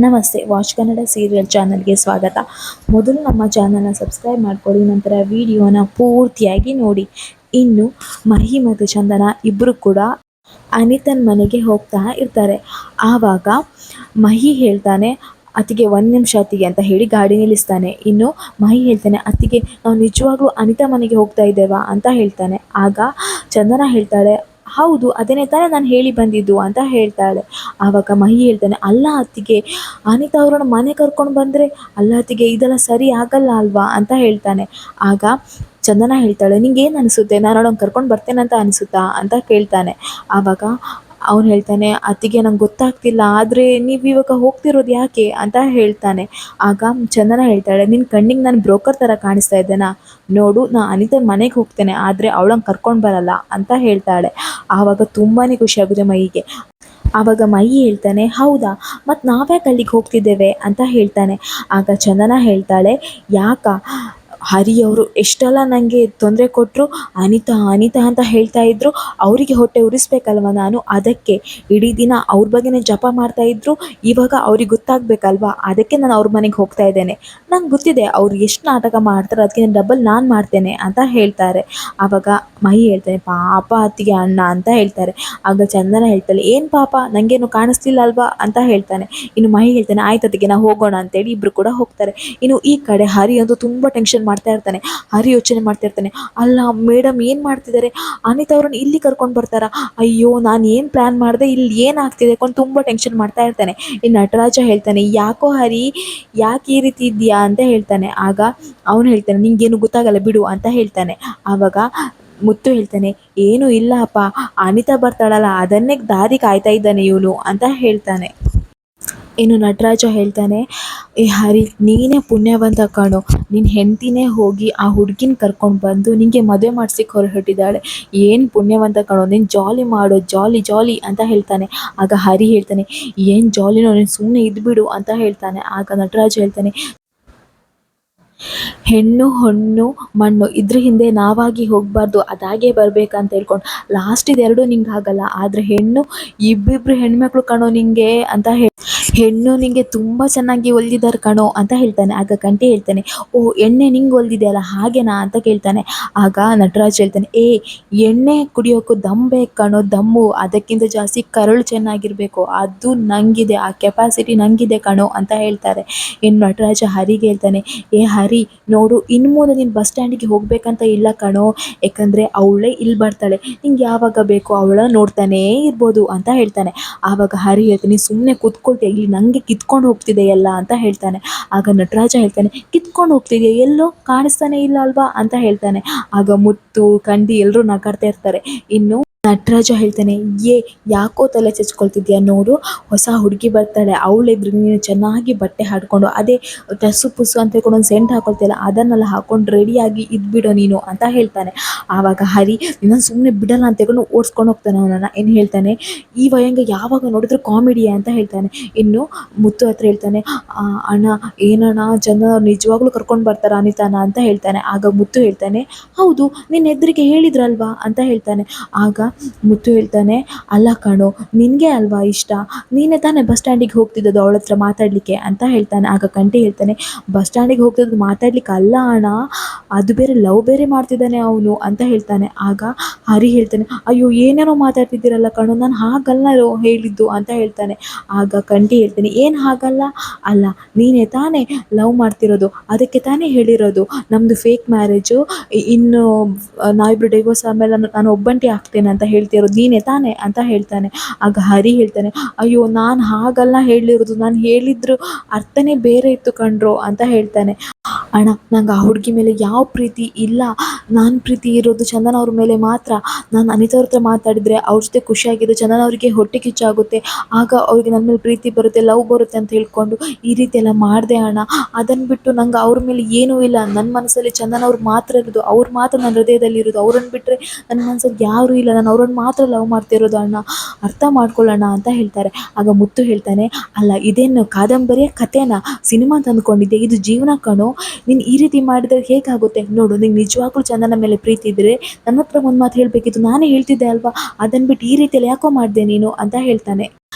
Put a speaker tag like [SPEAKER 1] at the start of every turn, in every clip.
[SPEAKER 1] ನಮಸ್ತೆ, watch Kannada serial ಚಾನಲ್ಗೆ ಸ್ವಾಗತ. ಮೊದಲು ನಮ್ಮ ಚಾನಲ್ನ ಸಬ್ಸ್ಕ್ರೈಬ್ ಮಾಡ್ಕೊಳ್ಳಿ, ನಂತರ ವಿಡಿಯೋನ ಪೂರ್ತಿಯಾಗಿ ನೋಡಿ. ಇನ್ನು ಮಹಿ ಮತ್ತು ಚಂದನ ಇಬ್ಬರು ಕೂಡ ಅನಿತನ ಮನೆಗೆ ಹೋಗ್ತಾ ಇರ್ತಾರೆ. ಆವಾಗ ಮಹಿ ಹೇಳ್ತಾನೆ, ಅತ್ತಿಗೆ ಒಂದು ನಿಮಿಷ ಅತ್ತಿಗೆ ಅಂತ ಹೇಳಿ ಗಾಡಿ ನಿಲ್ಲಿಸ್ತಾನೆ. ಇನ್ನು ಮಹಿ ಹೇಳ್ತಾನೆ, ಅತ್ತಿಗೆ ನಾವು ನಿಜವಾಗ್ಲೂ ಅನಿತಾ ಮನೆಗೆ ಹೋಗ್ತಾ ಇದ್ದೇವಾ ಅಂತ ಹೇಳ್ತಾನೆ. ಆಗ ಚಂದನ ಹೇಳ್ತಾಳೆ, ಹೌದು, ಅದನ್ನೇ ತಾನೇ ನಾನು ಹೇಳಿ ಬಂದಿದ್ದು ಅಂತ ಹೇಳ್ತಾಳೆ. ಆವಾಗ ಮಹಿ ಹೇಳ್ತಾನೆ, ಅಲ್ಲ ಅತ್ತಿಗೆ, ಅನಿತಾ ಅವ್ರನ್ನ ಮನೆ ಕರ್ಕೊಂಡು ಬಂದರೆ ಅಲ್ಲ ಅತ್ತಿಗೆ, ಇದೆಲ್ಲ ಸರಿ ಆಗಲ್ಲ ಅಲ್ವಾ ಅಂತ ಹೇಳ್ತಾನೆ. ಆಗ ಚಂದನ ಹೇಳ್ತಾಳೆ, ನಿಂಗೆ ಏನು ಅನಿಸುತ್ತೆ, ನಾನು ಅವಳನ್ನು ಕರ್ಕೊಂಡು ಬರ್ತೇನೆ ಅಂತ ಅನಿಸುತ್ತಾ ಅಂತ ಕೇಳ್ತಾನೆ. ಆವಾಗ ಅವನು ಹೇಳ್ತಾನೆ, ಅತ್ತಿಗೆ ನಂಗೆ ಗೊತ್ತಾಗ್ತಿಲ್ಲ, ಆದರೆ ನೀವು ಇವಾಗ ಹೋಗ್ತಿರೋದು ಯಾಕೆ ಅಂತ ಹೇಳ್ತಾನೆ. ಆಗ ಚಂದನ ಹೇಳ್ತಾಳೆ, ನಿನ್ನ ಕಣ್ಣಿಗೆ ನಾನು ಬ್ರೋಕರ್ ಥರ ಕಾಣಿಸ್ತಾ ಇದ್ದೇನಾ, ನೋಡು, ನಾನು ಅನಿತನ ಮನೆಗೆ ಹೋಗ್ತೇನೆ, ಆದರೆ ಅವಳನ್ನು ಕರ್ಕೊಂಡು ಬರಲ್ಲ ಅಂತ ಹೇಳ್ತಾಳೆ. ಆವಾಗ ತುಂಬಾ ಖುಷಿಯಾಗುತ್ತೆ ಮೈಗೆ. ಆವಾಗ ಮಹಿ ಹೇಳ್ತಾನೆ, ಹೌದಾ, ಮತ್ತು ನಾವ್ಯಾಕೆ ಅಲ್ಲಿಗೆ ಹೋಗ್ತಿದ್ದೇವೆ ಅಂತ ಹೇಳ್ತಾನೆ. ಆಗ ಚಂದನ ಹೇಳ್ತಾಳೆ, ಯಾಕ ಹರಿಯವರು ಎಷ್ಟೆಲ್ಲ ನನಗೆ ತೊಂದರೆ ಕೊಟ್ಟರು, ಅನಿತಾ ಅನಿತಾ ಅಂತ ಹೇಳ್ತಾ ಇದ್ರು, ಅವರಿಗೆ ಹೊಟ್ಟೆ ಉರಿಸ್ಬೇಕಲ್ವ ನಾನು, ಅದಕ್ಕೆ ಇಡೀ ದಿನ ಅವ್ರ ಬಗ್ಗೆನೇ ಜಪ ಮಾಡ್ತಾ ಇದ್ರು, ಇವಾಗ ಅವ್ರಿಗೆ ಗೊತ್ತಾಗಬೇಕಲ್ವಾ, ಅದಕ್ಕೆ ನಾನು ಅವ್ರ ಮನೆಗೆ ಹೋಗ್ತಾ ಇದ್ದೇನೆ. ನಂಗೆ ಗೊತ್ತಿದೆ ಅವ್ರು ಎಷ್ಟು ನಾಟಕ ಮಾಡ್ತಾರೆ, ಅದಕ್ಕೆ ಡಬಲ್ ನಾನು ಮಾಡ್ತೇನೆ ಅಂತ ಹೇಳ್ತಾರೆ. ಆವಾಗ ಮಹಿ ಹೇಳ್ತಾನೆ, ಪಾಪ ಅತ್ತಿಗೆ ಅಣ್ಣ ಅಂತ ಹೇಳ್ತಾರೆ. ಆಗ ಚಂದನ ಹೇಳ್ತಾಳೆ, ಏನು ಪಾಪ, ನನಗೇನು ಕಾಣಿಸ್ತಿಲ್ಲ ಅಲ್ವಾ ಅಂತ ಹೇಳ್ತಾನೆ. ಇನ್ನು ಮಹಿ ಹೇಳ್ತಾನೆ, ಆಯ್ತು ಅತ್ತಿಗೆ ನಾವು ಹೋಗೋಣ ಅಂತೇಳಿ ಇಬ್ಬರು ಕೂಡ ಹೋಗ್ತಾರೆ. ಇನ್ನು ಈ ಕಡೆ ಹರಿ ಅಂತೂ ತುಂಬ ಟೆನ್ಷನ್ ಮಾಡ್ತಾ ಇರ್ತಾನೆ. ಹರಿ ಯೋಚನೆ ಮಾಡ್ತಾ ಇರ್ತಾನೆ, ಅಲ್ಲ ಮೇಡಮ್ ಏನು ಮಾಡ್ತಿದ್ದಾರೆ, ಅನಿತಾ ಅವ್ರನ್ನ ಇಲ್ಲಿ ಕರ್ಕೊಂಡು ಬರ್ತಾರಾ, ಅಯ್ಯೋ ನಾನು ಏನು ಪ್ಲ್ಯಾನ್ ಮಾಡಿದೆ, ಇಲ್ಲಿ ಏನಾಗ್ತಿದೆ ಕೊಂಡು ತುಂಬ ಟೆನ್ಷನ್ ಮಾಡ್ತಾ ಇರ್ತಾನೆ. ಇನ್ನು ನಟರಾಜ ಹೇಳ್ತಾನೆ, ಯಾಕೋ ಹರಿ, ಯಾಕೆ ಈ ರೀತಿ ಇದೆಯಾ ಅಂತ ಹೇಳ್ತಾನೆ. ಆಗ ಅವನು ಹೇಳ್ತಾನೆ, ನಿಂಗೇನು ಗೊತ್ತಾಗಲ್ಲ ಬಿಡು ಅಂತ ಹೇಳ್ತಾನೆ. ಆವಾಗ ಮುತ್ತು ಹೇಳ್ತಾನೆ, ಏನೂ ಇಲ್ಲ ಅಪ್ಪ, ಅನಿತಾ ಬರ್ತಾಳಲ್ಲ ಅದನ್ನೇ ದಾರಿ ಕಾಯ್ತಾ ಇದ್ದಾನೆ ಇವನು ಅಂತ ಹೇಳ್ತಾನೆ. ಇನ್ನು ನಟರಾಜ ಹೇಳ್ತಾನೆ, ಏ ಹರಿ, ನೀನೇ ಪುಣ್ಯವಂತ ಕಾಣು, ನಿನ್ನ ಹೆಂಡ್ತಿನೇ ಹೋಗಿ ಆ ಹುಡುಗಿನ ಕರ್ಕೊಂಡು ಬಂದು ನಿನಗೆ ಮದುವೆ ಮಾಡಿಸಿಕ್ಕೆ ಹೊರಟಿದ್ದಾಳೆ, ಏನು ಪುಣ್ಯವಂತ ಕಾಣು, ನೀನು ಜಾಲಿ ಮಾಡು, ಜಾಲಿ ಜಾಲಿ ಅಂತ ಹೇಳ್ತಾನೆ. ಆಗ ಹರಿ ಹೇಳ್ತಾನೆ, ಏನು ಜಾಲಿನೋ, ನೀನು ಸುಮ್ಮನೆ ಇದ್ಬಿಡು ಅಂತ ಹೇಳ್ತಾನೆ. ಆಗ ನಟರಾಜ ಹೇಳ್ತಾನೆ, ಹೆಣ್ಣು ಹೊಣ್ಣು ಮಣ್ಣು ಇದ್ರ ಹಿಂದೆ ನಾವಾಗಿ ಹೋಗಬಾರ್ದು, ಅದಾಗೆ ಬರಬೇಕಂತ ಹೇಳ್ಕೊಂಡು ಲಾಸ್ಟ್ ಇದೆರಡು ನಿಂಗೆ ಆಗಲ್ಲ, ಆದರೆ ಹೆಣ್ಣು ಇಬ್ಬಿಬ್ರು ಹೆಣ್ಮಕ್ಳು ಕಣೋ ನಿಂಗೆ ಅಂತ ಹೆಣ್ಣು ನಿಂಗೆ ತುಂಬ ಚೆನ್ನಾಗಿ ಹೊಲ್ದಿದ್ದಾರೆ ಕಣೋ ಅಂತ ಹೇಳ್ತಾನೆ. ಆಗ ಕಂಠಿ ಹೇಳ್ತಾನೆ, ಓ ಎಣ್ಣೆ ನಿಂಗೆ ಹೊಲ್ದಿದೆಯಲ್ಲ ಹಾಗೇನಾ ಅಂತ ಕೇಳ್ತಾನೆ. ಆಗ ನಟರಾಜ್ ಹೇಳ್ತಾನೆ, ಎಣ್ಣೆ ಕುಡಿಯೋಕ್ಕೂ ದಮ್ ಬೇಕು ಕಣೋ, ದಮ್ಮು, ಅದಕ್ಕಿಂತ ಜಾಸ್ತಿ ಕರಳು ಚೆನ್ನಾಗಿರಬೇಕು, ಅದು ನಂಗಿದೆ, ಆ ಕೆಪಾಸಿಟಿ ನಂಗಿದೆ ಕಣೋ ಅಂತ ಹೇಳ್ತಾರೆ. ಇನ್ನು ನಟರಾಜ ಹರಿಗೆ ಹೇಳ್ತಾನೆ, ಹರಿ ನೋಡು, ಇನ್ನು ಮುಂದೆ ನೀನು ಬಸ್ ಸ್ಟ್ಯಾಂಡಿಗೆ ಹೋಗಬೇಕಂತ ಇಲ್ಲ ಕಣೋ, ಯಾಕಂದರೆ ಅವಳೇ ಇಲ್ಲಿ ಬರ್ತಾಳೆ, ನಿಂಗೆ ಯಾವಾಗ ಬೇಕು ಅವಳ ನೋಡ್ತಾನೇ ಇರ್ಬೋದು ಅಂತ ಹೇಳ್ತಾನೆ. ಆವಾಗ ಹರಿ ಹೇಳ್ತಾನೆ, ಸುಮ್ಮನೆ ಕೂತ್ಕೊಳ್ತೀಯ, ಇಲ್ಲಿ ನನಗೆ ಕಿತ್ಕೊಂಡು ಹೋಗ್ತಿದೆಯಲ್ಲ ಅಂತ ಹೇಳ್ತಾನೆ. ಆಗ ನಟರಾಜ ಹೇಳ್ತಾನೆ, ಕಿತ್ಕೊಂಡು ಹೋಗ್ತಿದೆಯಾ, ಎಲ್ಲೋ ಕಾಣಿಸ್ತಾನೆ ಇಲ್ಲ ಅಲ್ವಾ ಅಂತ ಹೇಳ್ತಾನೆ. ಆಗ ಮುತ್ತು ಕಂಡಿ ಎಲ್ಲರೂ ನಗಾಡ್ತಾ ಇರ್ತಾರೆ. ಇನ್ನು ನಟರಾಜ ಹೇಳ್ತಾನೆ, ಯಾಕೋ ತಲೆ ಚಚ್ಕೊಳ್ತಿದ್ಯಾ, ನೋಡು, ಹೊಸ ಹುಡುಗಿ ಬರ್ತಾಳೆ, ಅವಳೆದ್ರು ನೀನು ಚೆನ್ನಾಗಿ ಬಟ್ಟೆ ಹಾಕ್ಕೊಂಡು, ಅದೇ ಟಸ್ಸು ಪುಸ್ಸು ಅಂತ ಹೇಳ್ಕೊಂಡು ಒಂದು ಸೆಂಟ್ ಹಾಕೊಳ್ತಿಯಲ್ಲ ಅದನ್ನೆಲ್ಲ ಹಾಕ್ಕೊಂಡು ರೆಡಿಯಾಗಿ ಇದ್ಬಿಡೋ ನೀನು ಅಂತ ಹೇಳ್ತಾನೆ. ಆವಾಗ ಹರಿ ನಾನು ಸುಮ್ಮನೆ ಬಿಡಲ್ಲ ಅಂತ ಹೇಳ್ಕೊಂಡು ಓಡಿಸ್ಕೊಂಡು ಹೋಗ್ತಾನೆ ಅವನನ್ನು. ಏನು ಹೇಳ್ತಾನೆ, ಈ ವಯಂಗ ಯಾವಾಗ ನೋಡಿದ್ರು ಕಾಮಿಡಿಯಾ ಅಂತ ಹೇಳ್ತಾನೆ. ಇನ್ನು ಮುತ್ತು ಹತ್ರ ಹೇಳ್ತಾನೆ, ಅಣ್ಣ ಏನಣ್ಣ, ಜನ ನಿಜವಾಗ್ಲೂ ಕರ್ಕೊಂಡು ಬರ್ತಾರ ಅನಿತಾನ ಅಂತ ಹೇಳ್ತಾನೆ. ಆಗ ಮುತ್ತು ಹೇಳ್ತಾನೆ, ಹೌದು, ನಿನ್ನ ಎದುರಿಗೆ ಹೇಳಿದ್ರಲ್ವಾ ಅಂತ ಹೇಳ್ತಾನೆ. ಆಗ ಮುತ್ತು ಹೇಳ್ತಾನೆ, ಅಲ್ಲ ಕಣೋ, ನಿನಗೆ ಅಲ್ವಾ ಇಷ್ಟ, ನೀನೇ ತಾನೇ ಬಸ್ ಸ್ಟ್ಯಾಂಡಿಗೆ ಹೋಗ್ತಿದ್ದದ್ದು ಅವಳ ಹತ್ರ ಮಾತಾಡಲಿಕ್ಕೆ ಅಂತ ಹೇಳ್ತಾನೆ. ಆಗ ಕಂಠಿ ಹೇಳ್ತಾನೆ, ಬಸ್ ಸ್ಟ್ಯಾಂಡಿಗೆ ಹೋಗ್ತಿದ್ದು ಮಾತಾಡ್ಲಿಕ್ಕೆ ಅಲ್ಲ ಅಣ್ಣ, ಅದು ಬೇರೆ ಲವ್ ಬೇರೆ ಮಾಡ್ತಿದ್ದಾನೆ ಅವನು ಅಂತ ಹೇಳ್ತಾನೆ. ಆಗ ಹರಿ ಹೇಳ್ತಾನೆ, ಅಯ್ಯೋ ಏನೇನೋ ಮಾತಾಡ್ತಿದ್ದೀರಲ್ಲ ಕಣೋ, ನಾನು ಹಾಗಲ್ಲ ಹೇಳಿದ್ದು ಅಂತ ಹೇಳ್ತಾನೆ. ಆಗ ಕಂಠಿ ಹೇಳ್ತಾನೆ, ಏನು ಹಾಗಲ್ಲ, ಅಲ್ಲ ನೀನೇ ತಾನೇ ಲವ್ ಮಾಡ್ತಿರೋದು, ಅದಕ್ಕೆ ತಾನೇ ಹೇಳಿರೋದು ನಮ್ಮದು ಫೇಕ್ ಮ್ಯಾರೇಜು, ಇನ್ನು ನಾವಿಬ್ಬರು ಡೈವೋರ್ಸ್ ಆದಮೇಲೆ ನಾನು ಒಬ್ಬಂಟಿ ಆಗ್ತೇನೆ ಅಂತ ಹೇಳ್ತಿರೋದು ನೀನೇ ತಾನೇ ಅಂತ ಹೇಳ್ತಾನೆ. ಆಗ ಹರಿ ಹೇಳ್ತಾನೆ, ಅಯ್ಯೋ ನಾನು ಹಾಗಲ್ಲ ಹೇಳಿರೋದು, ನಾನು ಹೇಳಿದ್ರು ಅರ್ಥನೇ ಬೇರೆ ಇತ್ತು ಕಣ್ರೋ ಅಂತ ಹೇಳ್ತಾನೆ. ಅಣ್ಣ, ನಂಗೆ ಆ ಹುಡುಗಿ ಮೇಲೆ ಯಾವ ಪ್ರೀತಿ ಇಲ್ಲ, ನಾನು ಪ್ರೀತಿ ಇರೋದು ಚಂದನ ಅವ್ರ ಮೇಲೆ ಮಾತ್ರ. ನಾನು ಅನಿತಾ ಅವ್ರ ಹತ್ರ ಮಾತಾಡಿದರೆ ಅವ್ರ ಜೊತೆ ಖುಷಿಯಾಗಿದೆ, ಚಂದನ ಅವರಿಗೆ ಹೊಟ್ಟೆ ಕಿಚ್ಚಾಗುತ್ತೆ, ಆಗ ಅವ್ರಿಗೆ ನನ್ನ ಮೇಲೆ ಪ್ರೀತಿ ಬರುತ್ತೆ, ಲವ್ ಬರುತ್ತೆ ಅಂತ ಹೇಳ್ಕೊಂಡು ಈ ರೀತಿ ಎಲ್ಲ ಮಾಡಿದೆ ಅಣ್ಣ. ಅದನ್ನು ಬಿಟ್ಟು ನಂಗೆ ಅವ್ರ ಮೇಲೆ ಏನೂ ಇಲ್ಲ, ನನ್ನ ಮನಸ್ಸಲ್ಲಿ ಚಂದನ ಅವ್ರು ಮಾತ್ರ ಇರೋದು, ಅವ್ರು ಮಾತ್ರ ನನ್ನ ಹೃದಯದಲ್ಲಿ ಇರೋದು, ಅವ್ರನ್ನ ಬಿಟ್ಟರೆ ನನ್ನ ಮನಸ್ಸಲ್ಲಿ ಯಾರೂ ಇಲ್ಲ, ನಾನು ಅವ್ರನ್ನ ಮಾತ್ರ ಲವ್ ಮಾಡ್ತಿರೋದು ಅಣ್ಣ, ಅರ್ಥ ಮಾಡ್ಕೊಳ್ಳೋಣ ಅಂತ ಹೇಳ್ತಾರೆ. ಆಗ ಮುತ್ತು ಹೇಳ್ತಾನೆ, ಅಲ್ಲ ಇದೇನು ಕಾದಂಬರಿಯ ಕಥೆನಾ, ಸಿನಿಮಾ ತಂದುಕೊಂಡಿದ್ದೆ, ಇದು ಜೀವನ ಕಣೋ, ನೀನು ಈ ರೀತಿ ಮಾಡಿದರೆ ಹೇಗಾಗುತ್ತೆ, ನೋಡು, ನಿಂಗೆ ನಿಜವಾಗ್ಲೂ ಚಂದನ ಮೇಲೆ ಪ್ರೀತಿ ಇದ್ದರೆ ನನ್ನ ಹತ್ರ ಒಂದು ಮಾತು ಹೇಳಬೇಕಿತ್ತು, ನಾನೇ ಹೇಳ್ತಿದ್ದೆ ಅಲ್ವಾ, ಅದನ್ನು ಬಿಟ್ಟು ಈ ರೀತಿಯಲ್ಲಿ ಯಾಕೋ ಮಾಡಿದೆ ನೀನು ಅಂತ ಹೇಳ್ತಾನೆ.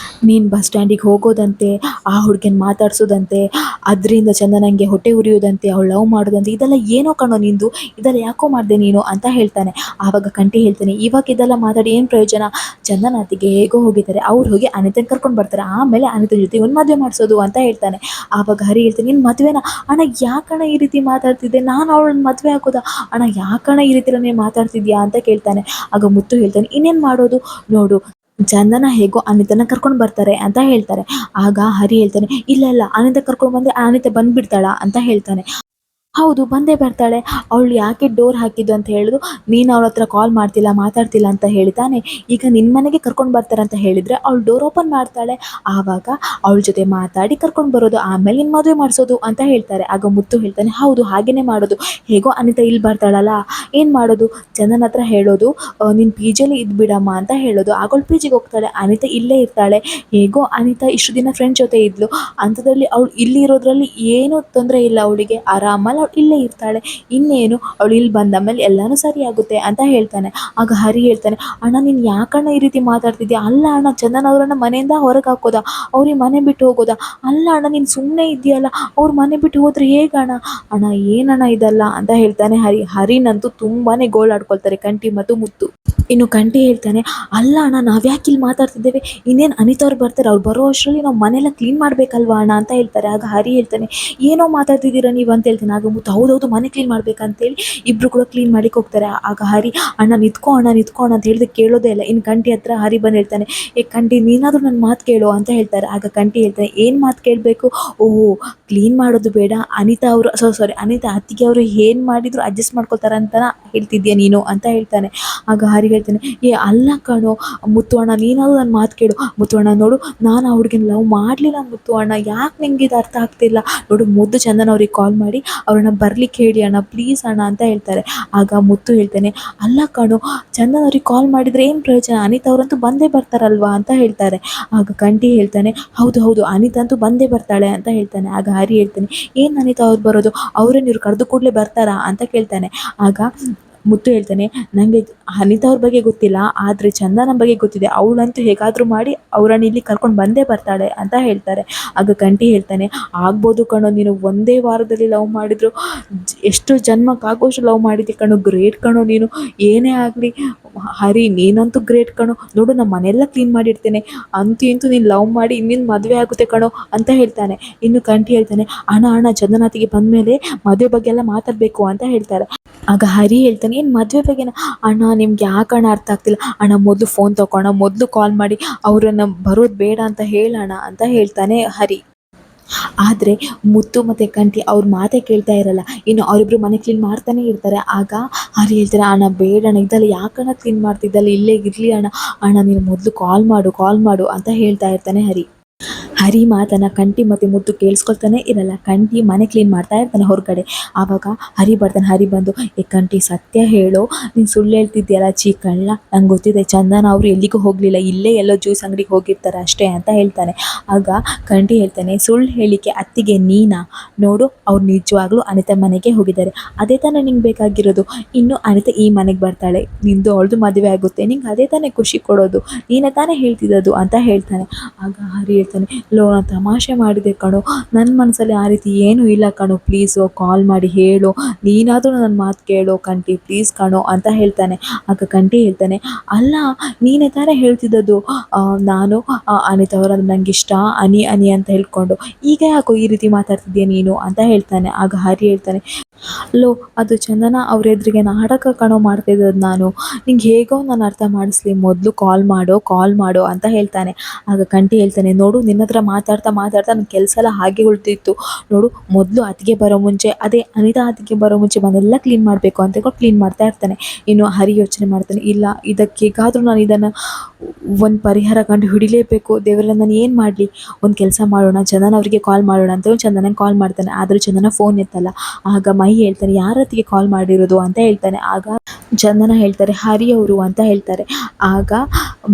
[SPEAKER 1] ನೀನು ಬಸ್ ಸ್ಟ್ಯಾಂಡಿಗೆ ಹೋಗೋದಂತೆ, ಆ ಹುಡುಗನ ಮಾತಾಡ್ಸೋದಂತೆ, ಅದರಿಂದ ಚಂದನಂಗೆ ಹೊಟ್ಟೆ ಉರಿಯೋದಂತೆ, ಅವಳು ಲವ್ ಮಾಡೋದಂತೆ, ಇದೆಲ್ಲ ಏನೋ ಕಣೋ ನಿಂದು, ಇದೆಲ್ಲ ಯಾಕೋ ಮಾಡಿದೆ ನೀನು ಅಂತ ಹೇಳ್ತಾನೆ. ಆವಾಗ ಕಂಠಿ ಹೇಳ್ತಾನೆ, ಇವಾಗ ಇದೆಲ್ಲ ಮಾತಾಡಿ ಏನು ಪ್ರಯೋಜನ, ಚಂದನ ಅತ್ತಿಗೆ ಹೇಗೋ ಹೋಗಿದ್ದಾರೆ, ಅವ್ರು ಹೋಗಿ ಅನಿತನ ಕರ್ಕೊಂಡು ಬರ್ತಾರೆ, ಆಮೇಲೆ ಅನಿತನ ಜೊತೆ ಒಂದು ಮದುವೆ ಮಾಡಿಸೋದು ಅಂತ ಹೇಳ್ತಾನೆ. ಆವಾಗ ಹರಿ ಹೇಳ್ತಾನೆ, ನಿನ್ನ ಮದುವೆನ ಅಣ್ಣ, ಯಾಕಣ್ಣ ಈ ರೀತಿ ಮಾತಾಡ್ತಿದ್ದೆ, ನಾನು ಅವಳನ್ನ ಮದುವೆ ಹಾಕೋದಾ ಅಣ್ಣ, ಯಾಕಣ್ಣ ಈ ರೀತಿ ನೀನು ಮಾತಾಡ್ತಿದ್ಯಾ ಅಂತ ಕೇಳ್ತಾನೆ. ಆಗ ಮುತ್ತು ಹೇಳ್ತಾನೆ, ಇನ್ನೇನು ಮಾಡೋದು ನೋಡು, ಚಂದನ ಹೇಗೋ ಅನಿತನ ಕರ್ಕೊಂಡು ಬರ್ತಾರೆ ಅಂತ ಹೇಳ್ತಾರೆ. ಆಗ ಹರಿ ಹೇಳ್ತಾನೆ, ಇಲ್ಲ ಇಲ್ಲ, ಅನಿತ ಕರ್ಕೊಂಡು ಬಂದರೆ ಅನಿತ ಬಂದುಬಿಡ್ತಾಳ ಅಂತ ಹೇಳ್ತಾನೆ. ಹೌದು, ಬಂದೇ ಬರ್ತಾಳೆ. ಅವಳು ಯಾಕೆ ಡೋರ್ ಹಾಕಿದ್ದು ಅಂತ ಹೇಳಿದ್ರು, ನೀನು ಅವಳ ಹತ್ರ ಕಾಲ್ ಮಾಡ್ತಿಲ್ಲ, ಮಾತಾಡ್ತಿಲ್ಲ ಅಂತ ಹೇಳಿ ತಾನೆ. ಈಗ ನಿನ್ನ ಮನೆಗೆ ಕರ್ಕೊಂಡು ಬರ್ತಾರೆ ಅಂತ ಹೇಳಿದರೆ ಅವಳು ಡೋರ್ ಓಪನ್ ಮಾಡ್ತಾಳೆ, ಆವಾಗ ಅವಳ ಜೊತೆ ಮಾತಾಡಿ ಕರ್ಕೊಂಡು ಬರೋದು, ಆಮೇಲೆ ನಿನ್ನ ಮದುವೆ ಮಾಡಿಸೋದು ಅಂತ ಹೇಳ್ತಾರೆ. ಆಗ ಮುತ್ತು ಹೇಳ್ತಾನೆ, ಹೌದು ಹಾಗೇ ಮಾಡೋದು, ಹೇಗೋ ಅನಿತಾ ಇಲ್ಲಿ ಬರ್ತಾಳಲ್ಲ, ಏನು ಮಾಡೋದು, ಚಂದನ ಹತ್ರ ಹೇಳೋದು, ನೀನು ಪಿ ಜಿಯಲ್ಲಿ ಇದ್ಬಿಡಮ್ಮ ಅಂತ ಹೇಳೋದು. ಆಗ ಅವಳು ಪಿ ಜಿಗೆ ಹೋಗ್ತಾಳೆ, ಅನಿತಾ ಇಲ್ಲೇ ಇರ್ತಾಳೆ. ಹೇಗೋ ಅನಿತಾ ಇಷ್ಟು ದಿನ ಫ್ರೆಂಡ್ ಜೊತೆ ಇದ್ಲು, ಅಂಥದ್ರಲ್ಲಿ ಅವಳು ಇಲ್ಲಿ ಇರೋದ್ರಲ್ಲಿ ಏನೂ ತೊಂದರೆ ಇಲ್ಲ, ಅವಳಿಗೆ ಆರಾಮಲ್ಲಿ ಅವಳು ಇಲ್ಲೇ ಇರ್ತಾಳೆ. ಇನ್ನೇನು, ಅವಳು ಇಲ್ಲಿ ಬಂದ ಮೇಲೆ ಎಲ್ಲನೂ ಸರಿಯಾಗುತ್ತೆ ಅಂತ ಹೇಳ್ತಾನೆ. ಆಗ ಹರಿ ಹೇಳ್ತಾನೆ, ಅಣ್ಣ ನೀನು ಯಾಕಣ್ಣ ಈ ರೀತಿ ಮಾತಾಡ್ತಿದ್ಯಾ, ಅಲ್ಲ ಅಣ್ಣ, ಚಂದನ್ ಅವರನ್ನು ಮನೆಯಿಂದ ಹೊರಗೆ ಹಾಕೋದಾ, ಅವ್ರಿಗೆ ಮನೆ ಬಿಟ್ಟು ಹೋಗೋದಾ, ಅಲ್ಲ ಅಣ್ಣ ನೀನು ಸುಮ್ಮನೆ ಇದೆಯಲ್ಲ, ಅವ್ರು ಮನೆ ಬಿಟ್ಟು ಹೋದ್ರೆ ಹೇಗಣ್ಣ, ಅಣ್ಣ ಏನಣ್ಣ ಇದಲ್ಲ ಅಂತ ಹೇಳ್ತಾನೆ ಹರಿನಂತೂ ತುಂಬಾ ಗೋಳಾಡ್ಕೊಳ್ತಾರೆ ಕಂಠಿ ಮತ್ತು ಮುತ್ತು. ಇನ್ನು ಕಂಠಿ ಹೇಳ್ತಾನೆ, ಅಲ್ಲ ಅಣ್ಣ, ನಾವ್ಯಾಕೆ ಇಲ್ಲಿ ಮಾತಾಡ್ತಿದ್ದೇವೆ, ಇನ್ನೇನು ಅನಿತಾ ಅವ್ರು ಬರ್ತಾರೆ, ಅವ್ರು ಬರೋ ಅಷ್ಟರಲ್ಲಿ ನಾವು ಮನೆಯೆಲ್ಲ ಕ್ಲೀನ್ ಮಾಡಬೇಕಲ್ವಾ ಅಣ್ಣ ಅಂತ ಹೇಳ್ತಾರೆ. ಆಗ ಹರಿ ಹೇಳ್ತಾನೆ, ಏನೋ ಮಾತಾಡ್ತಿದ್ದೀರಾ ನೀವು ಅಂತ ಹೇಳ್ತಾನೆ. ಆಗ ಮುತ್ತು, ಹೌದೌದು ಮನೆ ಕ್ಲೀನ್ ಮಾಡಬೇಕಂತೇಳಿ ಇಬ್ಬರು ಕೂಡ ಕ್ಲೀನ್ ಮಾಡಿಕ್ಕೆ ಹೋಗ್ತಾರೆ. ಆಗ ಹರಿ, ಅಣ್ಣ ನಿಂತ್ಕೋ ಅಣ್ಣ, ನಿಂತ್ಕೋ ಅಣ್ಣ ಅಂತ ಹೇಳಿದ್ರೆ ಕೇಳೋದೇ ಇಲ್ಲ. ಇನ್ನು ಕಂಠಿ ಹತ್ರ ಹರಿ ಬಂದು ಹೇಳ್ತಾನೆ, ಕಂಠಿ ನೀನಾದರೂ ನನ್ನ ಮಾತು ಕೇಳು ಅಂತ ಹೇಳ್ತಾರೆ. ಆಗ ಕಂಠಿ ಹೇಳ್ತಾನೆ, ಏನು ಮಾತು ಕೇಳಬೇಕು, ಓಹೋ ಕ್ಲೀನ್ ಮಾಡೋದು ಬೇಡ, ಅನಿತಾ ಅವರು ಸಾರಿ ಅನಿತಾ ಅತ್ತಿಗೆ ಅವರು ಏನು ಮಾಡಿದ್ರು ಅಡ್ಜಸ್ಟ್ ಮಾಡ್ಕೊತಾರೆ ಅಂತ ಹೇಳ್ತಿದ್ಯಾ ನೀನು ಅಂತ ಹೇಳ್ತಾನೆ. ಆಗ ಹರಿ ಹೇಳ್ತಾನೆ, ಅಲ್ಲ ಕಣೋ ಮುತ್ತು ಅಣ್ಣ, ನೀನಾದರೂ ನನ್ನ ಮಾತು ಕೇಳು, ಮುತ್ತು ಅಣ್ಣ ನೋಡು, ನಾನು ಆ ಹುಡುಗಿನ ಲವ್ ಮಾಡಲಿಲ್ಲ ಮುತ್ತು ಅಣ್ಣ, ಯಾಕೆ ನಿಂಗೆ ಇದು ಅರ್ಥ ಆಗ್ತಿಲ್ಲ ನೋಡು, ಮುದ್ದು ಚಂದನ್ ಅವ್ರಿಗೆ ಕಾಲ್ ಮಾಡಿ ಅವ್ರನ್ನ ಬರ್ಲಿಕ್ಕೆ ಹೇಳಿ ಅಣ್ಣ ಪ್ಲೀಸ್ ಅಣ್ಣ ಅಂತ ಹೇಳ್ತಾರೆ. ಆಗ ಮುತ್ತು ಹೇಳ್ತಾನೆ, ಅಲ್ಲ ಕಣೋ, ಚಂದನ್ ಅವ್ರಿಗೆ ಕಾಲ್ ಮಾಡಿದರೆ ಏನು ಪ್ರಯೋಜನ, ಅನಿತಾ ಅವರಂತೂ ಬಂದೇ ಬರ್ತಾರಲ್ವಾ ಅಂತ ಹೇಳ್ತಾರೆ. ಆಗ ಕಂಠಿ ಹೇಳ್ತಾನೆ, ಹೌದು ಹೌದು ಅನಿತಾ ಅಂತೂ ಬಂದೇ ಬರ್ತಾಳೆ ಅಂತ ಹೇಳ್ತಾನೆ. ಆಗ ಹರಿ ಹೇಳ್ತಾನೆ, ಏನು ಅನಿತಾ ಅವ್ರು ಬರೋದು, ಅವರೇ ನೀವು ಕರೆದು ಕೂಡಲೇ ಬರ್ತಾರಾ ಅಂತ ಕೇಳ್ತಾನೆ. ಆಗ ಮುತ್ತು ಹೇಳ್ತಾನೆ, ನನಗೆ ಅನಿತಾ ಅವ್ರ ಬಗ್ಗೆ ಗೊತ್ತಿಲ್ಲ, ಆದರೆ ಚಂದನ ಬಗ್ಗೆ ಗೊತ್ತಿದೆ, ಅವಳಂತೂ ಹೇಗಾದರೂ ಮಾಡಿ ಅವರನ್ನು ಇಲ್ಲಿ ಕರ್ಕೊಂಡು ಬಂದೇ ಬರ್ತಾಳೆ ಅಂತ ಹೇಳ್ತಾರೆ. ಆಗ ಕಂಠಿ ಹೇಳ್ತಾನೆ, ಆಗ್ಬೋದು ಕಣೋ, ನೀನು ಒಂದೇ ವಾರದಲ್ಲಿ ಲವ್ ಮಾಡಿದ್ರು, ಎಷ್ಟು ಜನ್ಮಕ್ಕಾಗೋಷ್ಟು ಲವ್ ಮಾಡಿದ್ದೆ ಕಣೋ, ಗ್ರೇಟ್ ಕಣೋ ನೀನು, ಏನೇ ಆಗಲಿ ಹರಿ ನೀನಂತೂ ಗ್ರೇಟ್ ಕಣೋ, ನೋಡು ನಮ್ಮ ಮನೆಯೆಲ್ಲ ಕ್ಲೀನ್ ಮಾಡಿರ್ತೇನೆ, ಅಂತೂ ಇಂತೂ ನೀನು ಲವ್ ಮಾಡಿ ಇನ್ನೇನು ಮದುವೆ ಆಗುತ್ತೆ ಕಣೋ ಅಂತ ಹೇಳ್ತಾನೆ. ಇನ್ನು ಕಂಠಿ ಹೇಳ್ತಾನೆ, ಅಣ್ಣ ಚಂದನಾತಿಗೆ ಬಂದಮೇಲೆ ಮದುವೆ ಬಗ್ಗೆ ಎಲ್ಲ ಮಾತಾಡಬೇಕು ಅಂತ ಹೇಳ್ತಾರೆ. ಆಗ ಹರಿ ಹೇಳ್ತಾನೆ, ಏನು ಮದುವೆ ಬಗ್ಗೆನ ಅಣ್ಣ, ನಿಮ್ಗೆ ಯಾಕಣ್ಣ ಅರ್ಥ ಆಗ್ತಿಲ್ಲ ಅಣ್ಣ, ಮೊದಲು ಫೋನ್ ತಗೋಣ, ಮೊದಲು ಕಾಲ್ ಮಾಡಿ ಅವರನ್ನು ಬರೋದು ಬೇಡ ಅಂತ ಹೇಳೋಣ ಅಂತ ಹೇಳ್ತಾನೆ ಹರಿ. ಆದರೆ ಮುತ್ತು ಮತ್ತು ಕಂಠಿ ಅವ್ರ ಮಾತೇ ಕೇಳ್ತಾ ಇರಲ್ಲ. ಇನ್ನು ಅವರಿಬ್ಬರು ಮನೆ ಕ್ಲೀನ್ ಮಾಡ್ತಾನೆ ಇರ್ತಾರೆ. ಆಗ ಹರಿ ಹೇಳ್ತಾರೆ, ಅಣ್ಣ ಬೇಡಣ್ಣ, ಇದೆಲ್ಲ ಯಾಕಣ್ಣ ಕ್ಲೀನ್ ಮಾಡ್ತಿದ್ದಲ್ಲ, ಇಲ್ಲೇ ಇರಲಿ ಅಣ್ಣ, ಅಣ್ಣ ನೀನು ಮೊದಲು ಕಾಲ್ ಮಾಡು ಅಂತ ಹೇಳ್ತಾ ಇರ್ತಾನೆ ಹರಿ. ಹರಿ ಮಾತನ್ನು ಕಂಠಿ ಮತ್ತು ಮುತ್ತು ಕೇಳಿಸ್ಕೊಳ್ತಾನೆ ಇರಲ್ಲ. ಕಂಠಿ ಮನೆ ಕ್ಲೀನ್ ಮಾಡ್ತಾ ಇರ್ತಾನೆ ಹೊರಗಡೆ. ಆವಾಗ ಹರಿ ಬರ್ತಾನೆ. ಹರಿ ಬಂದು, ಕಂಠಿ ಸತ್ಯ ಹೇಳು, ನೀನು ಸುಳ್ಳು ಹೇಳ್ತಿದ್ಯಲ್ಲ ಕಳ್ಳ, ನಂಗೆ ಗೊತ್ತಿದೆ ಚಂದನ ಅವರು ಎಲ್ಲಿಗೂ ಹೋಗಲಿಲ್ಲ, ಇಲ್ಲೇ ಎಲ್ಲೋ ಜ್ಯೂಸ್ ಅಂಗಡಿಗೆ ಹೋಗಿರ್ತಾರೆ ಅಷ್ಟೇ ಅಂತ ಹೇಳ್ತಾನೆ. ಆಗ ಕಂಠಿ ಹೇಳ್ತಾನೆ, ಸುಳ್ಳು ಹೇಳಿಕೆ ಅತ್ತಿಗೆ ನೀನಾ, ನೋಡು ಅವ್ರು ನಿಜವಾಗ್ಲೂ ಅನಿತಾ ಮನೆಗೆ ಹೋಗಿದ್ದಾರೆ, ಅದೇ ತಾನೇ ನಿಂಗೆ ಬೇಕಾಗಿರೋದು, ಇನ್ನು ಅನಿತಾ ಈ ಮನೆಗೆ ಬರ್ತಾಳೆ, ನಿಂದು ಅವಳದು ಮದುವೆ ಆಗುತ್ತೆ, ನಿಂಗೆ ಅದೇ ತಾನೇ ಖುಷಿ ಕೊಡೋದು, ನೀನೇ ತಾನೇ ಹೇಳ್ತಿದ್ದದು ಅಂತ ಹೇಳ್ತಾನೆ. ಆಗ ಹರಿ ಹೇಳ್ತಾನೆ, ನಾನು ತಮಾಷೆ ಮಾಡಿದೆ ಕಣೋ, ನನ್ನ ಮನಸ್ಸಲ್ಲಿ ಆ ರೀತಿ ಏನೂ ಇಲ್ಲ ಕಣೋ, ಪ್ಲೀಸು ಕಾಲ್ ಮಾಡಿ ಹೇಳು, ನೀನಾದರೂ ನನ್ನ ಮಾತು ಕೇಳು ಕಂಠಿ ಪ್ಲೀಸ್ ಕಣೋ ಅಂತ ಹೇಳ್ತಾನೆ. ಆಗ ಕಂಠಿ ಹೇಳ್ತಾನೆ, ಅಲ್ಲ ನೀನೇ ತಾನೇ ಹೇಳ್ತಿದ್ದದ್ದು, ನಾನು ಅನಿತಾ ಅವರಂದ್ರೆ ನಂಗೆ ಇಷ್ಟ, ಅನಿ ಅಂತ ಹೇಳ್ಕೊಂಡು, ಈಗ ಯಾಕೋ ಈ ರೀತಿ ಮಾತಾಡ್ತಿದ್ದೀಯ ನೀನು ಅಂತ ಹೇಳ್ತಾನೆ. ಆಗ ಹರಿ ಹೇಳ್ತಾನೆ, ಅದು ಚಂದನ ಅವ್ರ ಎದುರಿಗೆ ನಾಟಕ ಕಣೋ ಮಾಡ್ತಿದ್ದದ್ದು, ನಾನು ನಿಂಗೆ ಹೇಗೋ ನಾನು ಅರ್ಥ ಮಾಡಿಸ್ಲಿ, ಮೊದಲು ಕಾಲ್ ಮಾಡು ಅಂತ ಹೇಳ್ತಾನೆ. ಆಗ ಕಂಠಿ ಹೇಳ್ತಾನೆ, ನೋಡು ನಿನ್ನ ಹತ್ರ ಮಾತಾಡ್ತಾ ನನ್ನ ಕೆಲಸ ಎಲ್ಲ ಹಾಗೆ ಉಳಿದಿತ್ತು ನೋಡು, ಮೊದಲು ಅತ್ತಿಗೆ ಬರೋ ಮುಂಚೆ, ಅದೇ ಅನಿತಾ ಅತ್ತಿಗೆ ಬರೋ ಮುಂಚೆ ಮನೆಲ್ಲ ಕ್ಲೀನ್ ಮಾಡಬೇಕು ಅಂತ ಕ್ಲೀನ್ ಮಾಡ್ತಾ ಇರ್ತಾನೆ. ಇನ್ನು ಹರಿ ಯೋಚನೆ ಮಾಡ್ತಾನೆ, ಇಲ್ಲ ಇದಕ್ಕೆ ಹೇಗಾದರೂ ನಾನು ಇದನ್ನು ಒಂದು ಪರಿಹಾರ ಕಂಡು ಹಿಡಿಲೇಬೇಕು, ದೇವರೆಲ್ಲ ನಾನು ಏನು ಮಾಡಲಿ, ಒಂದು ಕೆಲಸ ಮಾಡೋಣ, ಚಂದನ ಅವರಿಗೆ ಕಾಲ್ ಮಾಡೋಣ ಅಂತ ಚಂದನಂಗೆ ಕಾಲ್ ಮಾಡ್ತಾನೆ. ಆದರೆ ಚಂದನ ಫೋನ್ ಎತ್ತಲ್ಲ. ಆಗ ಮೈ ಹೇಳ್ತಾನೆ, ಯಾರತ್ತಿಗೆ ಕಾಲ್ ಮಾಡಿರೋದು ಅಂತ ಹೇಳ್ತಾನೆ. ಆಗ ಚಂದನ ಹೇಳ್ತಾರೆ, ಹರಿ ಅವರು ಅಂತ ಹೇಳ್ತಾರೆ. ಆಗ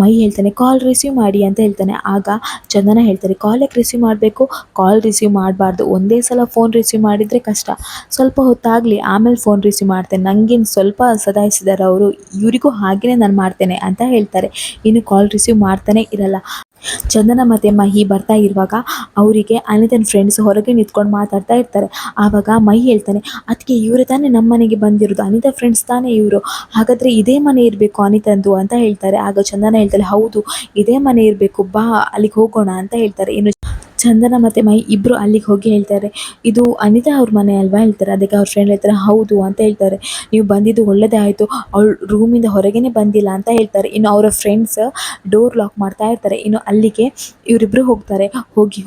[SPEAKER 1] ಮೈ ಹೇಳ್ತಾನೆ, ಕಾಲ್ ರಿಸೀವ್ ಮಾಡಿ ಅಂತ ಹೇಳ್ತಾನೆ. ಆಗ ಚಂದನ ಹೇಳ್ತಾರೆ, ಕಾಲ್ ಯಾಕೆ ರಿಸೀವ್ ಮಾಡಬೇಕು, ಕಾಲ್ ರಿಸೀವ್ ಮಾಡಬಾರ್ದು, ಒಂದೇ ಸಲ ಫೋನ್ ರಿಸೀವ್ ಮಾಡಿದರೆ ಕಷ್ಟ, ಸ್ವಲ್ಪ ಹೊತ್ತಾಗಲಿ ಆಮೇಲೆ ಫೋನ್ ರಿಸೀವ್ ಮಾಡ್ತೇನೆ, ನನಗೇನು ಸ್ವಲ್ಪ ಸದಾಯಿಸಿದ್ದಾರೆ ಅವರು, ಇವರಿಗೂ ಹಾಗೆಯೇ ನಾನು ಮಾಡ್ತೇನೆ ಅಂತ ಹೇಳ್ತಾರೆ. ಇನ್ನು ಕಾಲ್ ರಿಸೀವ್ ಮಾಡ್ತಾನೆ ಇರಲ್ಲ. ಚಂದನ ಮತ್ತು ಮಹಿ ಬರ್ತಾ ಇರುವಾಗ ಅವರಿಗೆ ಅನಿತನ ಫ್ರೆಂಡ್ಸ್ ಹೊರಗೆ ನಿಂತ್ಕೊಂಡು ಮಾತಾಡ್ತಾ ಇರ್ತಾರೆ. ಆವಾಗ ಮಹಿ ಹೇಳ್ತಾನೆ, ಅದಕ್ಕೆ ಇವರೇ ತಾನೇ ನಮ್ಮ ಮನೆಗೆ ಬಂದಿರೋದು, ಅನಿತಾ ಫ್ರೆಂಡ್ಸ್ ತಾನೇ ಇವರು, ಹಾಗಾದರೆ ಇದೇ ಮನೆ ಇರಬೇಕು ಅನಿತಂದು ಅಂತ ಹೇಳ್ತಾರೆ. ಆಗ ಚಂದನ ಹೇಳ್ತಾಳೆ, ಹೌದು ಇದೇ ಮನೆ ಇರಬೇಕು, ಬಾ ಅಲ್ಲಿಗೆ ಹೋಗೋಣ ಅಂತ ಹೇಳ್ತಾರೆ. ಇನ್ನು ಚಂದನ ಮತ್ತು ಮಹಿ ಇಬ್ಬರು ಅಲ್ಲಿಗೆ ಹೋಗಿ ಹೇಳ್ತಾರೆ, ಇದು ಅನಿತಾ ಅವ್ರ ಮನೆ ಅಲ್ವಾ ಹೇಳ್ತಾರೆ. ಅದಕ್ಕೆ ಅವ್ರ ಫ್ರೆಂಡ್ ಹೇಳ್ತಾರೆ, ಹೌದು ಅಂತ ಹೇಳ್ತಾರೆ. ನೀವು ಬಂದಿದ್ದು ಒಳ್ಳೆಯದೇ ಆಯಿತು, ಅವಳು ರೂಮಿಂದ ಹೊರಗೇ ಬಂದಿಲ್ಲ ಅಂತ ಹೇಳ್ತಾರೆ. ಇನ್ನು ಅವರ ಫ್ರೆಂಡ್ಸ್ ಡೋರ್ ಲಾಕ್ ಮಾಡ್ತಾ ಇರ್ತಾರೆ. ಇನ್ನು ಅಲ್ಲಿಗೆ ಇವರಿಬ್ಬರು ಹೋಗ್ತಾರೆ.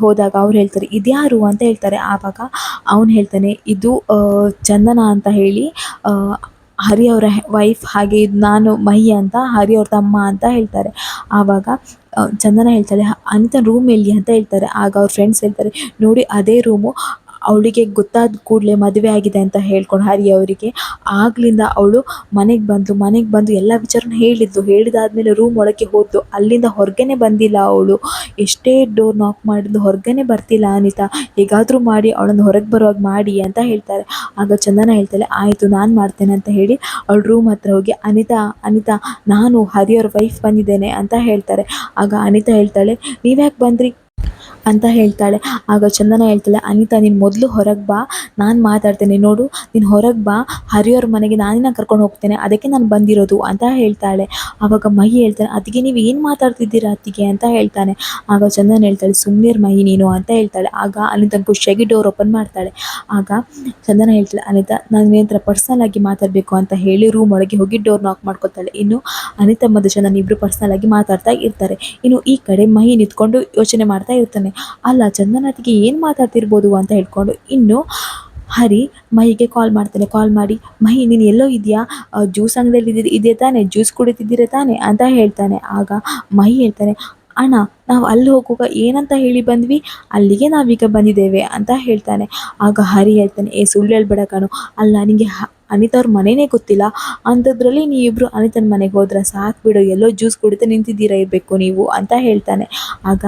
[SPEAKER 1] ಹೋದಾಗ ಅವ್ರು ಹೇಳ್ತಾರೆ, ಇದ್ಯಾರು ಅಂತ ಹೇಳ್ತಾರೆ. ಆವಾಗ ಅವನು ಹೇಳ್ತಾನೆ, ಇದು ಚಂದನ ಅಂತ ಹೇಳಿ, ಹರಿ ಅವರ ವೈಫ್, ಹಾಗೆ ಇದು ನಾನು ಮಹಿ ಅಂತ, ಹರಿ ಅವ್ರ ತಮ್ಮ ಅಂತ ಹೇಳ್ತಾರೆ. ಆವಾಗ ಚಂದನ ಹೇಳ್ತಾಳೆ, ಅನಿತ ರೂಮ್ ಎಲ್ಲಿ ಅಂತ ಹೇಳ್ತಾರೆ. ಆಗ ಅವ್ರ ಫ್ರೆಂಡ್ಸ್ ಹೇಳ್ತಾರೆ, ನೋಡಿ ಅದೇ ರೂಮು, ಅವಳಿಗೆ ಗೊತ್ತಾದ ಕೂಡಲೇ ಮದುವೆ ಆಗಿದೆ ಅಂತ ಹೇಳ್ಕೊಂಡು ಹರಿ ಅವರಿಗೆ ಆಗ್ಲಿಂದ ಅವಳು ಮನೆಗೆ ಬಂದು ಎಲ್ಲ ವಿಚಾರನ ಹೇಳಿದಾದ್ಮೇಲೆ ರೂಮ್ ಒಳಗೆ ಹೋದ್ಲು, ಅಲ್ಲಿಂದ ಹೊರಗೇ ಬಂದಿಲ್ಲ ಅವಳು, ಎಷ್ಟೇ ಡೋರ್ ನಾಕ್ ಮಾಡಿದ್ಲು ಹೊರಗೇ ಬರ್ತಿಲ್ಲ ಅನಿತಾ, ಹೇಗಾದರೂ ಮಾಡಿ ಅವಳನ್ನು ಹೊರಗೆ ಬರುವಾಗ ಮಾಡಿ ಅಂತ ಹೇಳ್ತಾರೆ. ಆಗ ಚಂದನ ಹೇಳ್ತಾಳೆ, ಆಯಿತು ನಾನು ಮಾಡ್ತೇನೆ ಅಂತ ಹೇಳಿ ಅವಳು ರೂಮ್ ಹತ್ರ ಹೋಗಿ, ಅನಿತಾ ನಾನು ಹರಿಯವ್ರ ವೈಫ್ ಬಂದಿದ್ದೇನೆ ಅಂತ ಹೇಳ್ತಾರೆ. ಆಗ ಅನಿತಾ ಹೇಳ್ತಾಳೆ, ನೀವ್ಯಾಕೆ ಬಂದ್ರಿ ಅಂತ ಹೇಳ್ತಾಳೆ. ಆಗ ಚಂದನ ಹೇಳ್ತಾಳೆ, ಅನಿತಾ ನೀನು ಮೊದಲು ಹೊರಗೆ ಬಾ, ನಾನು ಮಾತಾಡ್ತೇನೆ, ನೋಡು ನೀನು ಹೊರಗೆ ಬಾ, ಹರಿಯವ್ರ ಮನೆಗೆ ನಾನಿನ್ನ ಕರ್ಕೊಂಡು ಹೋಗ್ತೇನೆ, ಅದಕ್ಕೆ ನಾನು ಬಂದಿರೋದು ಅಂತ ಹೇಳ್ತಾಳೆ. ಆವಾಗ ಮಹಿ ಹೇಳ್ತಾನೆ, ಅದಕ್ಕೆ ನೀವು ಏನು ಮಾತಾಡ್ತಿದ್ದೀರಾ ಅತ್ತಿಗೆ ಅಂತ ಹೇಳ್ತಾನೆ. ಆಗ ಚಂದನ ಹೇಳ್ತಾಳೆ, ಸುಮ್ಮನಿರು ಮಹಿ ನೀನು ಅಂತ ಹೇಳ್ತಾಳೆ. ಆಗ ಅನಿತಾ ಖುಷಿಯಾಗಿ ಡೋರ್ ಓಪನ್ ಮಾಡ್ತಾಳೆ. ಆಗ ಚಂದನ ಹೇಳ್ತಾಳೆ, ಅನಿತಾ ನಾನು ನಿನ್ನ ಪರ್ಸ್ನಲ್ ಆಗಿ ಮಾತಾಡಬೇಕು ಅಂತ ಹೇಳಿ ರೂಮ್ ಒಳಗೆ ಹೋಗಿ ಡೋರ್ ನಾಕ್ ಮಾಡ್ಕೊತಾಳೆ. ಇನ್ನು ಅನಿತಾ ಮತ್ತು ಚಂದನ ಇಬ್ಬರು ಪರ್ಸ್ನಲ್ ಆಗಿ ಮಾತಾಡ್ತಾ ಇರ್ತಾರೆ. ಇನ್ನು ಈ ಕಡೆ ಮಹಿ ನಿಂತ್ಕೊಂಡು ಯೋಚನೆ ಮಾಡ್ತಾ ಇರ್ತಾನೆ, ಅಲ್ಲ ಚಂದನಾತಿಗೆ ಏನು ಮಾತಾಡ್ತಿರ್ಬೋದು ಅಂತ ಹೇಳ್ಕೊಂಡು. ಇನ್ನು ಹರಿ ಮಹಿಗೆ ಕಾಲ್ ಮಾಡಿ, ಮಹಿ ನೀನು ಎಲ್ಲೋ ಇದೆಯಾ, ಜ್ಯೂಸ್ ಅಂಗಡಿಯಲ್ಲಿ ಇದೆ ತಾನೆ, ಜ್ಯೂಸ್ ಕುಡಿತಿದ್ದೀರ ತಾನೆ ಅಂತ ಹೇಳ್ತಾನೆ. ಆಗ ಮಹಿ ಹೇಳ್ತಾನೆ, ಅಣ್ಣ ನಾವು ಅಲ್ಲಿ ಹೋಗುವಾಗ ಏನಂತ ಹೇಳಿ ಬಂದ್ವಿ, ಅಲ್ಲಿಗೆ ನಾವೀಗ ಬಂದಿದ್ದೇವೆ ಅಂತ ಹೇಳ್ತಾನೆ. ಆಗ ಹರಿ ಹೇಳ್ತಾನೆ, ಸುಳ್ಳು ಹೇಳ್ಬೇಡ ಕಣು, ಅಲ್ಲ ನಿನಗೆ ಅನಿತಾ ಅವ್ರ ಮನೆಯೇ ಗೊತ್ತಿಲ್ಲ ಅಂಥದ್ರಲ್ಲಿ ನೀವಿಬ್ಬರು ಅನಿತನ ಮನೆಗೆ ಹೋದ್ರೆ ಸಾಕು ಬಿಡು, ಎಲ್ಲೋ ಜ್ಯೂಸ್ ಕುಡಿತಾ ನಿಂತಿದ್ದೀರಾ ಇರಬೇಕು ನೀವು ಅಂತ ಹೇಳ್ತಾನೆ. ಆಗ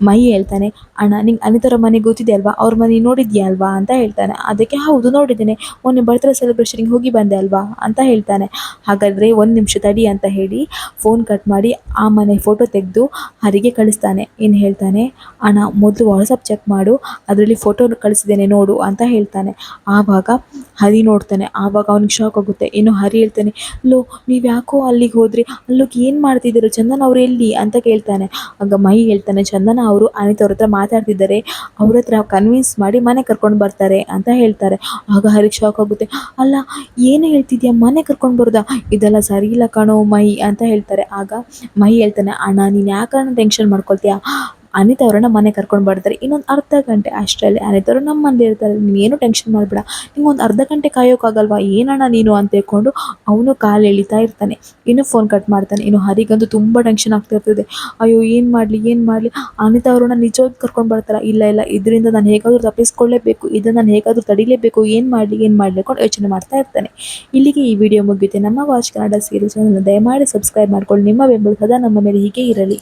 [SPEAKER 1] ಮಹಿ ಹೇಳ್ತಾನೆ, ಅಣ್ಣ ನಿಂಗೆ ಅನಿತಾರ ಮನೆ ಗೊತ್ತಿದೆ ಅಲ್ವಾ, ಅವ್ರ ಮನೆ ನೋಡಿದ್ಯಾ ಅಲ್ವಾ ಅಂತ ಹೇಳ್ತಾನೆ. ಅದಕ್ಕೆ ಹೌದು ನೋಡಿದ್ದೇನೆ, ಮೊನ್ನೆ ಬರ್ತ್ಡೇ ಸೆಲೆಬ್ರೇಷನ್ಗೆ ಹೋಗಿ ಬಂದೆ ಅಲ್ವಾ ಅಂತ ಹೇಳ್ತಾನೆ. ಹಾಗಾದರೆ 1 ನಿಮಿಷ ತಡಿ ಅಂತ ಹೇಳಿ ಫೋನ್ ಕಟ್ ಮಾಡಿ ಆ ಮನೆ ಫೋಟೋ ತೆಗೆದು ಹರಿಗೆ ಕಳಿಸ್ತಾನೆ. ಇನ್ನು ಹೇಳ್ತಾನೆ, ಅಣ್ಣ ಮೊದಲು ವಾಟ್ಸಪ್ ಚೆಕ್ ಮಾಡು, ಅದರಲ್ಲಿ ಫೋಟೋ ಕಳಿಸಿದ್ದೇನೆ ನೋಡು ಅಂತ ಹೇಳ್ತಾನೆ. ಆವಾಗ ಹರಿ ನೋಡ್ತಾನೆ. ಆವಾಗ ಅವ್ನಿಗೆ ಶಾಕ್ ಆಗುತ್ತೆ. ಇನ್ನು ಹರಿ ಹೇಳ್ತಾನೆ, ಲೋ ನೀವು ಯಾಕೋ ಅಲ್ಲಿಗೆ ಹೋದ್ರಿ, ಅಲ್ಲೋಗಿ ಏನು ಮಾಡ್ತಿದ್ದೀರೋ, ಚಂದನ ಅವರು ಎಲ್ಲಿ ಅಂತ ಕೇಳ್ತಾನೆ. ಆಗ ಮಹಿ ಹೇಳ್ತಾನೆ, ಚಂದನ ಅವರು ಅನಿತಾ ಅವ್ರ ಹತ್ರ ಮಾತಾಡ್ತಿದ್ದಾರೆ, ಅವ್ರ ಹತ್ರ ಕನ್ವಿನ್ಸ್ ಮಾಡಿ ಮನೆ ಕರ್ಕೊಂಡು ಬರ್ತಾರೆ ಅಂತ ಹೇಳ್ತಾರೆ. ಆಗ ಹರಿಗೆ ಶಾಕ್ ಆಗುತ್ತೆ, ಅಲ್ಲ ಏನು ಹೇಳ್ತಿದ್ಯಾ, ಮನೆ ಕರ್ಕೊಂಡು ಬರೋದಾ, ಇದೆಲ್ಲ ಸರಿ ಇಲ್ಲ ಕಣೋ ಮಹಿ ಅಂತ ಹೇಳ್ತಾರೆ. ಆಗ ಮಹಿ ಹೇಳ್ತಾನೆ, ಅಣ್ಣ ನೀನು ಯಾಕಣ್ಣ ಟೆನ್ಷನ್ ಮಾಡ್ಕೊಳ್ತೀಯಾ, ಅನಿತಾ ಅವ್ರನ್ನ ಮನೆ ಕರ್ಕೊಂಡು ಬರ್ತಾರೆ, ಇನ್ನೊಂದು ಅರ್ಧ ಗಂಟೆ ಅಷ್ಟರಲ್ಲಿ ಅನಿತಾ ಅವರು ನಮ್ಮ ಮನೇಲಿ ಇರ್ತಾರೆ, ನೀನೇನು ಟೆನ್ಷನ್ ಮಾಡಬೇಡ, ನಿಂಗೊಂದು ಅರ್ಧ ಗಂಟೆ ಕಾಯೋಕ್ಕಾಗಲ್ವಾ, ಏನಣ್ಣ ನೀನು ಅಂತ ಹೇಳ್ಕೊಂಡು ಅವನು ಕಾಲು ಎಳಿತಾ ಇರ್ತಾನೆ. ಇನ್ನು ಫೋನ್ ಕಟ್ ಮಾಡ್ತಾನೆ. ಇನ್ನು ಹರಿಗಂತೂ ತುಂಬ ಟೆನ್ಷನ್ ಆಗ್ತಾ ಇರ್ತದೆ, ಅಯ್ಯೋ ಏನು ಮಾಡಲಿ ಅನಿತಾ ಅವ್ರನ್ನ ನಿಜವಾಗಿ ಕರ್ಕೊಂಡು ಬರ್ತಾರ, ಇಲ್ಲ ಇದರಿಂದ ನಾನು ಹೇಗಾದರೂ ತಪ್ಪಿಸ್ಕೊಳ್ಳೇಬೇಕು, ಇದನ್ನು ನಾನು ಹೇಗಾದರೂ ತಡಿಲೇಬೇಕು, ಏನು ಮಾಡಲಿ ಕೊಂಡು ಯೋಚನೆ ಮಾಡ್ತಾ ಇರ್ತಾನೆ. ಇಲ್ಲಿಗೆ ಈ ವಿಡಿಯೋ ಮುಗಿಯುತ್ತೆ. ನಮ್ಮ ವಾಚ್ ಕನ್ನಡ ಸೀರೀಸ್ ಚಾನಲ್ ದಯಮಾಡಿ ಸಬ್ಸ್ಕ್ರೈಬ್ ಮಾಡ್ಕೊಳ್ಳಿ. ನಿಮ್ಮ ಬೆಂಬಲ ಸದಾ ನಮ್ಮ ಮೇಲೆ ಹೀಗೆ ಇರಲಿ.